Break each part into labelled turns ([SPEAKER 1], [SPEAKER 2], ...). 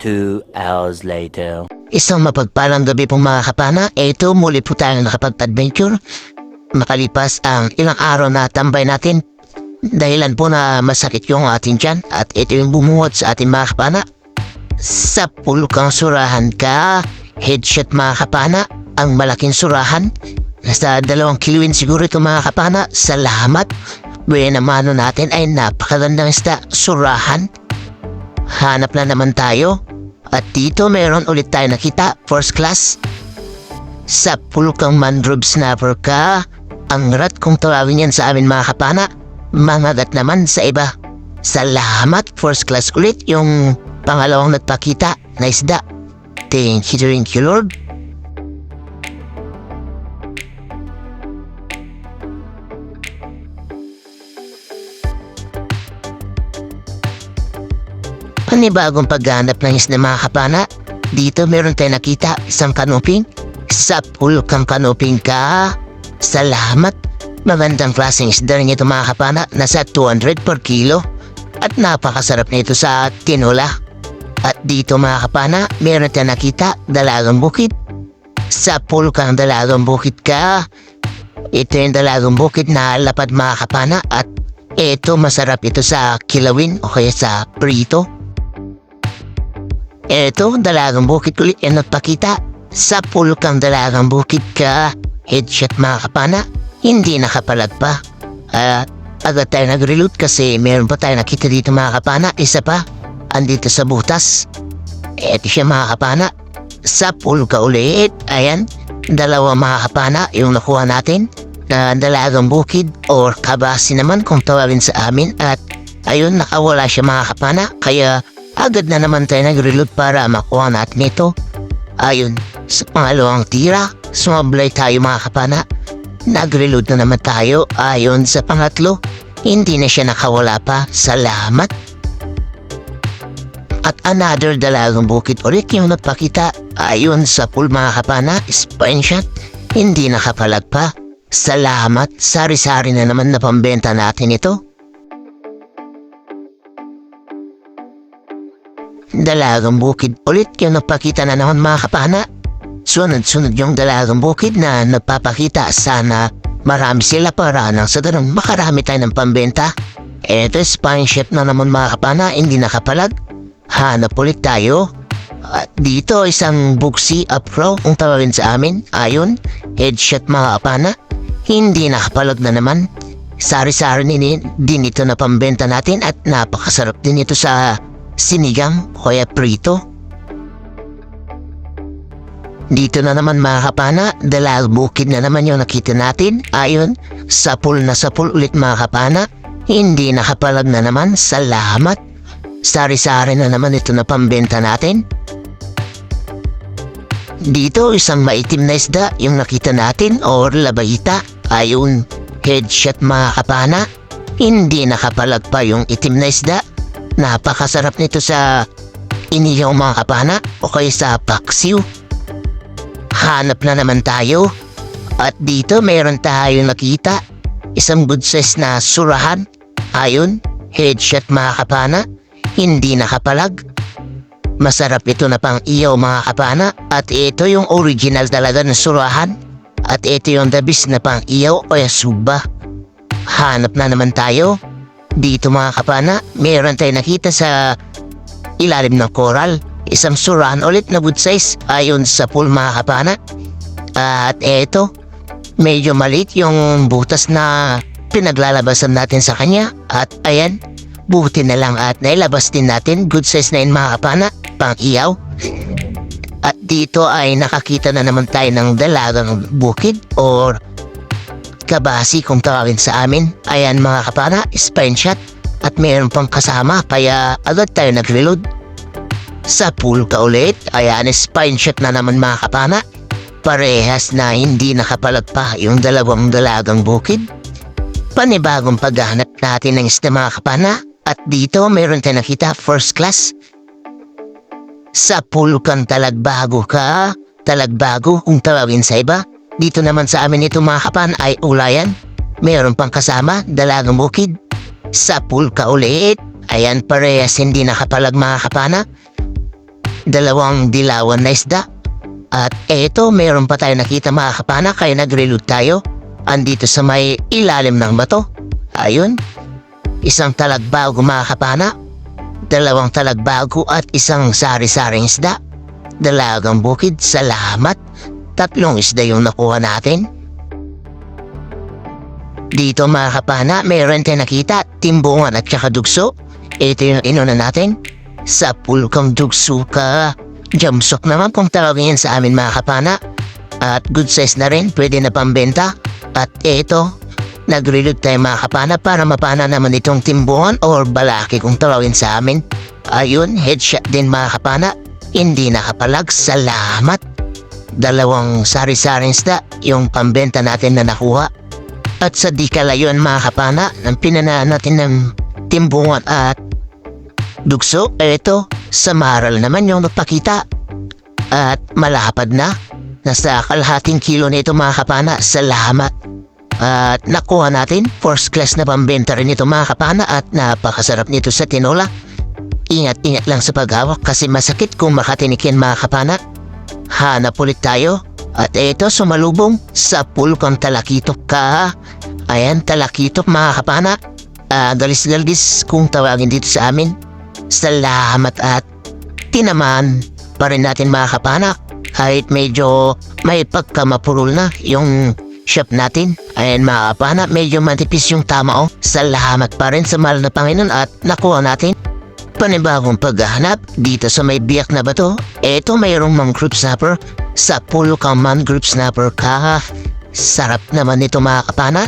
[SPEAKER 1] 2 hours later.
[SPEAKER 2] Isang mapagpalang gabi pong mga kapana. Ito muli po tayo nakapag-adventure. Makalipas ang ilang araw na tambay natin. Dahilan po na masakit yung ating tiyan. At ito yung bumuhat sa ating mga kapana. Sa pulkang surahan ka. Headshot mga kapana. Ang malaking surahan. Nasa 2 kilowin siguro ito mga kapana. Salamat. Buena mano natin ay napakagandang isda. Surahan. Hanap na naman tayo. At dito meron ulit tayo nakita. First class. Sa pulkang mangrove snapper ka. Ang rat kung tawagin yan sa amin mga kapana. Mangagat naman sa iba. Salamat. First class ulit yung pangalawang nagpakita na isda. Thank you Lord. Panibagong paghanap ng isda mga kapana. Dito meron tayo nakita isang kanuping. Sa pulkang kanuping ka. Salamat. Magandang klaseng isda rin ito mga kapana. Nasa 200 per kilo. At napakasarap na ito sa tinola. At dito mga kapana, meron tayo nakita dalagang bukid. Sa pulkang dalagang bukid ka. Ito yung dalagang bukid na lapad mga kapana. At ito masarap ito sa kilawin o kaya sa prito. Ito, dalagang bukid ulit yung nagpakita. Sa pulkang dalagang bukid ka. Headshot mga kapana. Hindi nakapalag pa. Agad tayo nag-reload kasi meron pa tayo nakita dito mga kapana. Isa pa. Andito sa butas. Ito siya mga kapana. Sa pulka ulit. Ayan. 2 mga kapana yung nakuha natin. Na dalagang bukid or kabasi naman kung tawagin sa amin. At ayun, nakawala siya mga kapana. Kaya agad na naman tayo nag-reload para makuha natin ito. Ayun, sa pangalawang tira, sumablay tayo mga kapana. Nag-reload na naman tayo. Ayun, sa pangatlo, hindi na siya nakawala pa. Salamat. At another dalagang bukid ulit yung nagpakita. Ayun, sa pool mga kapana, spine shot, hindi nakapalag pa. Salamat. Sari-sari na naman na pambenta natin ito. Dalagang bukid ulit yung nagpakita na naman mga kapana. Sunod-sunod yung dalagang bukid na nagpapakita. Sana marami sila para nang sa ganun makarami tayo ng pambenta. Eto spine shot na naman mga kapana, hindi nakapalag. Hanap ulit tayo. At dito isang buksi up row kung tawagin sa amin. Ayun, headshot mga kapana. Hindi nakapalag na naman. Sari-sari din ito na pambenta natin at napakasarap din ito sa sinigang o kaya prito. Dito na naman mga kapana, dalagang bukid na naman yung nakita natin. Ayun, sapul na sapul ulit mga kapana. Hindi nakapalag na naman. Salamat. Sari-sari na naman ito na pambenta natin. Dito isang maitim na isda yung nakita natin or labayita. Ayun, headshot mga kapana. Hindi nakapalag pa yung itim na isda. Napakasarap nito sa inihaw mga kapana o kaya sa paksiw. Hanap na naman tayo. At dito meron tayo nakita isang good size na surahan. Ayun, headshot mga kapana. Hindi nakapalag. Masarap ito na pang iyaw mga kapana. At ito yung original talaga na surahan. At ito yung the best na pang iyaw o kaya suba. Hanap na naman tayo. Dito mga kapana, meron tayo nakita sa ilalim ng coral. Isang surahan ulit na good size. Ayun sa pool mga kapana. At eto, medyo maliit yung butas na pinaglalabasan natin sa kanya. At ayan, buti na lang at nailabas din natin. Good size na yun mga kapana, pang iyaw. At dito ay nakakita na naman tayo ng dalagang bukid or kabasi kung tawagin sa amin. Ayan mga kapana, spine shot. At mayroon pang kasama kaya agad tayo nag-reload. Sa pool ka ulit. Ayan, spine shot na naman mga kapana. Parehas na hindi nakapalag pa yung dalawang dalagang bukid. Panibagong paghahanap natin ng isda mga kapana. At dito mayroon tayo nakita first class. Sa pool kang talagbago ka. Talagbago kung tawagin sa iba. Dito naman sa amin ito mga kapana ay ulayan. Mayroon pang kasama dalagang bukid. Sa pool ka ulit. Ayan, parehas hindi nakapalag mga kapana. 2 dilawan na isda. At eto, meron pa tayo nakita mga kapana, kaya nag-reload tayo. Andito sa may ilalim ng bato. Ayun, isang talagbago mga kapana, 2 talagbago at isang sari-saring isda. Dalagang bukid, salamat. 3 isda yung nakuha natin. Dito mga kapana, meron tayong nakita, timbungan at saka dugso. Ito yung inuna natin. Sa pulkang dugso ka. Jamsok naman kung tawagin yan sa amin mga kapana. At good size na rin, pwede na pambenta. At ito, nag-reload tayo mga kapana para mapana naman itong timbungan or balaki kung tawagin sa amin. Ayun, headshot din mga kapana. Hindi nakapalag, salamat. 2 sari-saring isda yung pambenta natin na nakuha. At sa di kalayon mga kapana, nang pinanaan natin ng timbungan at dugso, eto, sa maral naman yung nagpakita. At malapad na. Nasa kalahating kilo nito mga kapana, salamat. At nakuha natin, first class na pambenta rin ito mga kapana at napakasarap nito sa tinola. Ingat-ingat lang sa paghawak kasi masakit kung makatinikin mga kapana. Hanap ulit tayo. At eto, sumalubong sa pulkang talakitok ka. Ayan, talakitok mga kapana. Galis-galis kung tawagin dito sa amin. Salamat at tinaman pa rin natin mga kapana. Kahit medyo may pagkamapurol na yung shop natin. Ayan mga kapana, medyo matipis yung tama. Salamat pa rin sa mahal na Panginoon at nakuha natin. Panibagong paghahanap dito sa may biyak na bato. Eto, mayroong mangrove snapper. Sa pulkang mangrove snapper ka. Sarap naman nito mga kapana.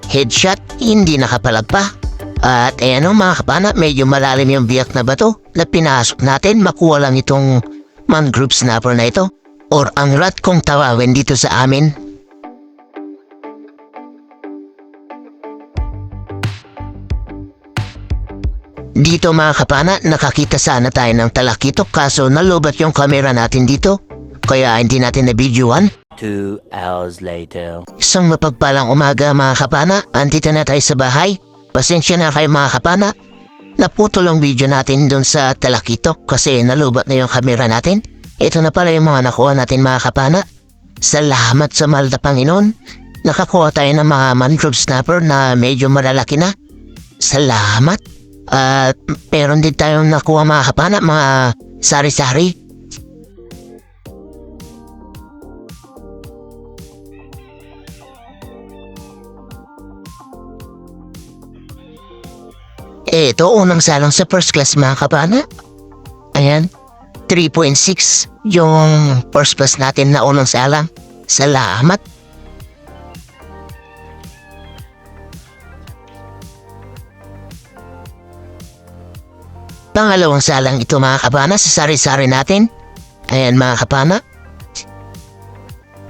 [SPEAKER 2] Headshot, hindi nakapalag pa. At ayan o mga kapana, medyo malalim yung biyak na bato na pinasok natin. Makuha lang itong mangrove snapper na ito or ang rat kung tawagin dito sa amin. Dito mga kapana, nakakita sana tayo ng talakitok kaso nalubat yung camera natin dito. Kaya hindi natin na-videoan.
[SPEAKER 1] 2 hours later.
[SPEAKER 2] Isang mapagpalang umaga mga kapana, andito na tayo sa bahay. Pasensya na kayo mga kapana. Naputol ang video natin dun sa talakitok kasi nalubat na yung camera natin. Ito na pala yung mga nakuha natin mga kapana. Salamat sa mahal na Panginoon. Nakakuha tayo ng mga mangrove snapper na medyo malalaki na. Salamat. At meron din tayong nakuha mga kapana, mga sari-sari. Ito, unang salang sa first class mga kapana. Ayan, 3.6 yung first class natin na unang salang. Salamat. Pangalawang salang ito mga kapana sa sari-sari natin. Ayan mga kapana.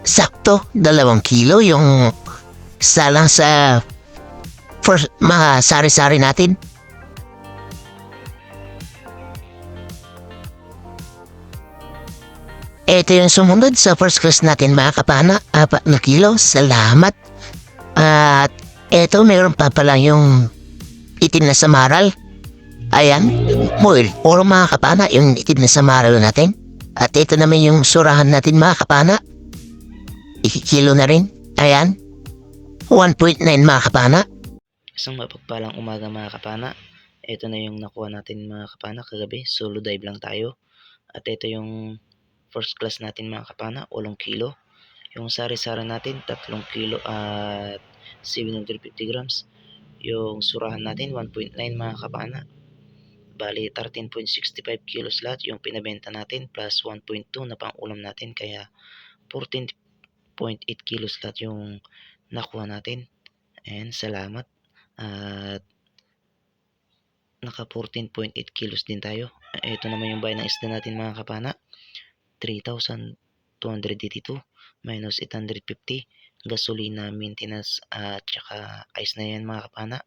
[SPEAKER 2] Sakto, 2 kilo yung salang sa first mga sari-sari natin. Ito yung sumunod sa first class natin mga kapana, 4 kilo, salamat. At ito meron pa pala yung itim na samaral. Ayan, puro mga kapana yung itim na samaral natin. At ito naman yung surahan natin mga kapana. Kilo na rin, ayan. 1.9 mga kapana.
[SPEAKER 3] Isang mapagpalang umaga mga kapana. Ito na yung nakuha natin mga kapana kagabi. Solo dive lang tayo. At ito yung first class natin mga kapana, 8 kilo. Yung sari-sari natin, 3 kilo at 750 grams. Yung surahan natin, 1.9 mga kapana. Bali, 13.65 kilos lahat yung pinabenta natin plus 1.2 na pang-ulam natin. Kaya 14.8 kilos lahat yung nakuha natin. And salamat. At naka 14.8 kilos din tayo. Ito naman yung bayan ng isda natin mga kapana. 3,282 minus 850 gasolina, maintenance at saka ice na yan mga kapana.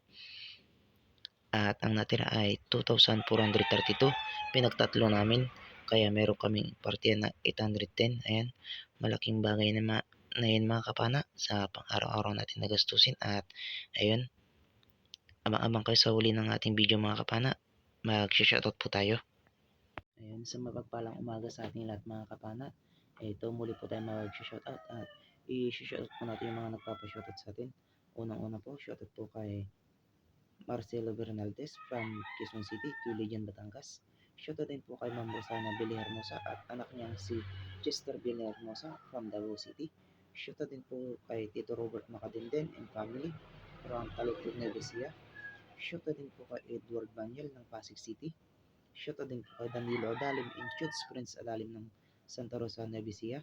[SPEAKER 3] At ang natira ay 2,432 pinagtatlo namin kaya meron kaming partiyan na 810. Ayan, malaking bagay na yan mga kapana sa pang-araw-araw natin na gastusin. At ayun, abang-abang kayo sa huli ng ating video mga kapana. Mag-shoutout po tayo. Ayun, sa mapagpalang umaga sa ating lahat mga kapana. Ito, muli po tayo mag-shoutout at i-shoutout po natin yung mga nagpapa-shoutout sa atin. Unang-una po, shoutout po kay Marcelo Bernaldez from Quezon City, Tulijan, Batangas. Shoutout din po kay Ma'am Rosana Villarmosa at anak niyang si Chester Villarmosa from Davao City. Shoutout din po kay Tito Robert Macadinden and family from Talipug, Nueva Ecija. Shoutout din po kay Edward Banyel ng Pasig City. Shoutout din po kay Danilo Adalim and Chutes Prince Adalim ng Santa Rosa, Nueva Ecija.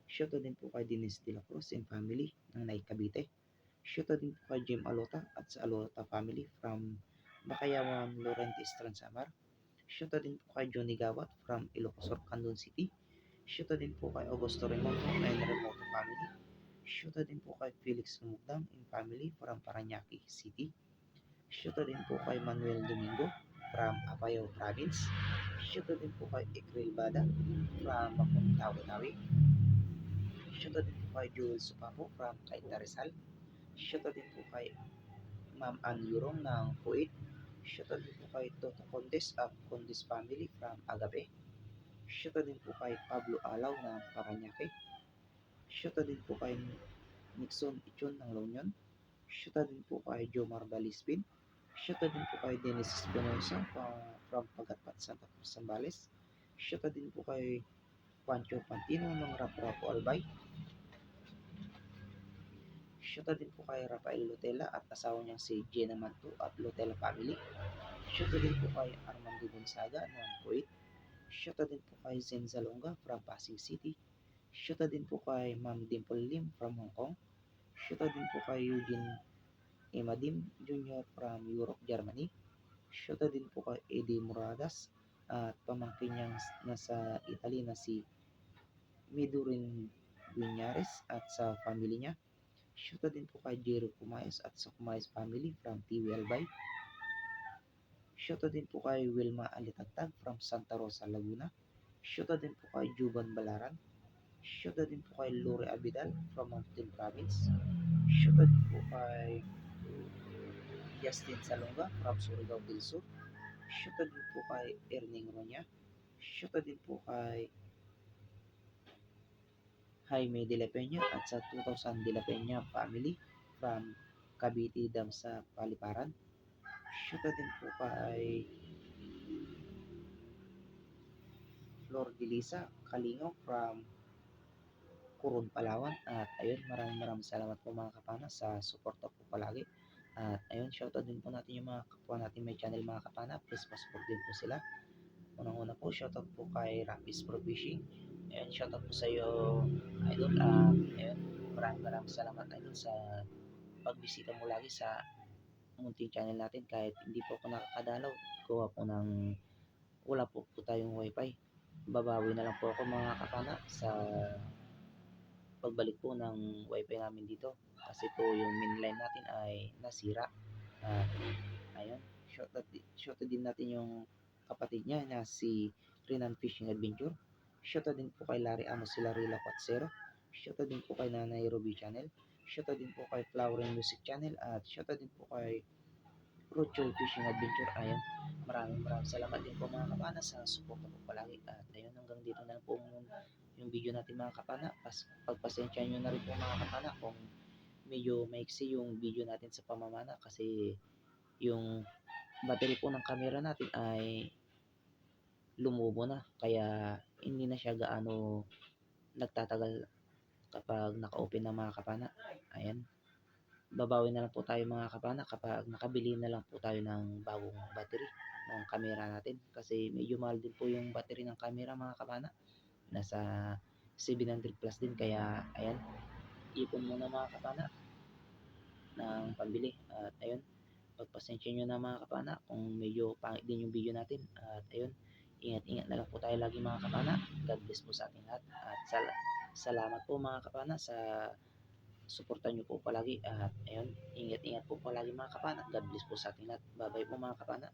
[SPEAKER 3] Shoutout din po kay Dennis De La Cruz and family ng Nay Cavite. Shoutout din po kay Jim Alota at sa Alota family from Bakayawan, Laurentiis, Transamar. Shoutout din po kay Johnny Gawat from Ilocos, Candon City. Shoutout din po kay Augusto Remoto and Remoto family. Shoutout din po kay Felix Lumugdang and family from Parañaque City. Shoutout din po kay Manuel Domingo from Apayao Province. Shoutout din po kay Ikril Bada from Bakong Tawi-Tawi. Shoutout din po kay Joel Supapo from Cainta Rizal. Shoutout din po kay Ma'am Ann Yurong ng Kuwait. Shoutout din po kay Toto Condes at Condes family from Agape. Shoutout din po kay Pablo Alaw ng Parañaque. Shoutout din po kay Nixon Ichon ng La Union. Shoutout din po kay Jomar Balisbin. Shoutout din po kay Dennis Espinosa from Pagatpat, Santa Cruz, Zambales. Shoutout din po kay Pancho Pantino ng Rapo Albay. Shoutout din po kay Rafael Lutela at asawa niyang si Jenna Manto at Lutela family. Shoutout din po kay Armando Gonzaga ng Kuwait. Shoutout din po kay Zen Zalonga from Pasig City. Shoutout din po kay Ma'am Dimple Lim from Hong Kong. Shoutout din po kay Eugene Emadim Jr. from Europe, Germany. Shoutout din po kay Eddie Muradas at pamangkin niyang nasa Italy na si Midurin Guinyares at sa family niya. Shoutout din po kay Jero Kumayas at sa Kumayas family from TV Albay. Shoutout din po kay Wilma Alitagtag from Santa Rosa, Laguna. Shoutout din po kay Juban Balaran. Shoutout din po kay Lore Abidal from Mountain Province. Shoutout din po kay Justin Salonga from Surigao del Sur. Shoutout din po kay Erning Ronya. Shoutout din po kay Jaime de la Peña at sa 2000 de la Peña family from Cavite Dam sa Paliparan. Shoutout din po kay Flor de Lisa Kalingo from Coron, Palawan. At ayun, maraming salamat po mga kapana sa suporta po palagi. At ayun, shoutout din po natin yung mga kapwa natin may channel mga kapana. Please pa-support din po sila. Unang-una po, shoutout po kay Rapis Pro Fishing. Ayun, shoutout po sa iyo, idol. Ayun, maraming salamat idol sa pagbisita mo lagi sa munting channel natin kahit hindi po ako nakakadalaw. Gawa po ng wala po tayong wifi. Babawi na lang po ako mga kapana sa pagbalik po ng wifi namin dito kasi po yung mainline natin ay nasira. Ayun, shoutout din natin yung kapatid niya na si Renan Fishing Adventure. Shoutout din po kay Larry Amos Silarila Patsero. Shoutout din po kay Nanay Ruby Channel. Shoutout din po kay Flowering Music Channel at shoutout din po kay Rocho Fishing Adventure. Ayun, maraming salamat din po mga kapana sa suporta po palagi. At ayun, hanggang dito na lang po yung video natin mga kapana. Pagpasensya nyo na rin po mga kapana kung medyo maiksi yung video natin sa pamamana kasi yung battery po ng camera natin ay lumubo na kaya hindi na siya gaano nagtatagal kapag naka-open na mga kapana. Ayan, babawi na lang po tayo mga kapana kapag nakabili na lang po tayo ng bagong battery ng camera natin kasi medyo mahal din po yung battery ng camera mga kapana, nasa 700 plus din. Kaya ayan, ipon muna mga kapana ng pambili. At ayun, pagpasensya nyo na mga kapana kung medyo pangit din yung video natin. At ayun, ingat na lang po tayo lagi mga kapana. God bless po sa ating lahat. At salamat po mga kapana sa suportan nyo po palagi. At ayun, ingat po palagi mga kapana. God bless po sa ating lahat. Bye bye po mga kapana.